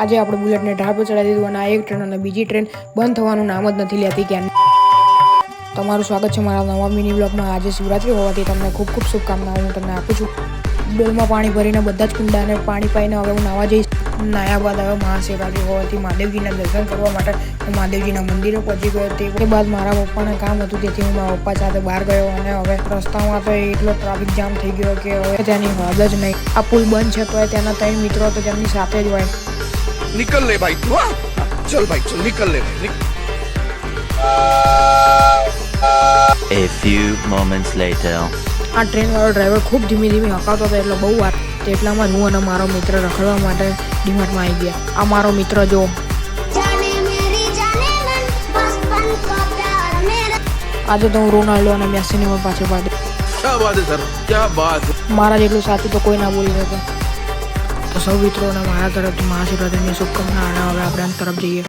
આજે આપણે બુલેટને ઢાળ પર ચડાવી દીધું અને આ એક ટ્રેન અને બીજી ટ્રેન બંધ થવાનું નામ જ નથી લેતી ક્યાં. તમારું સ્વાગત છે મારા નવા મિની બ્લોગમાં. આજે શિવરાત્રી હોવાથી તમને ખૂબ ખૂબ શુભકામનાઓ હું તમને આપું છું. ડોલમાં પાણી ભરીને બધા જ કુંડાને પાણી પાઈને હવે હું નાવા જઈશ. નાયા બાદ હવે મહાશિવરાત્રી હોવાથી મહાદેવજીના દર્શન કરવા માટે હું મહાદેવજીના મંદિરે પહોંચી ગયો. તે બાદ મારા પપ્પાને કામ હતું તેથી હું મારા પપ્પા સાથે બહાર ગયો અને હવે રસ્તામાં તો એટલો ટ્રાફિક જામ થઈ ગયો કે હવે ત્યાંની હદ જ નહીં. આ પુલ બંધ છે તો ત્યાંના 3 મિત્રો તો તેમની સાથે જ હોય. निकल ले भाई तू, चल भाई चल निकल ले. A few moments later. આ ટ્રેનવાળો ડ્રાઈવર ખૂબ ધીમી ધીમી હકાવતો હતો એટલે બહુ વાર. તેટલામાં હું અને મારો મિત્ર રખડવા માટે ડીમાર્ટમાં આવી ગયા. આ મારો મિત્ર જો. આજે તો હું રોનાલ્ડો અને મેસીને પણ પાછળ પાડી. क्या बात है सर, क्या बात. મારા જેટલું સાચું તો કોઈ ના બોલી શકે. તો સૌ મિત્રોને મારા તરફથી મહાશિવરાત્રીની શુભકામના અને હવે આપણે અંત તરફ જઈએ.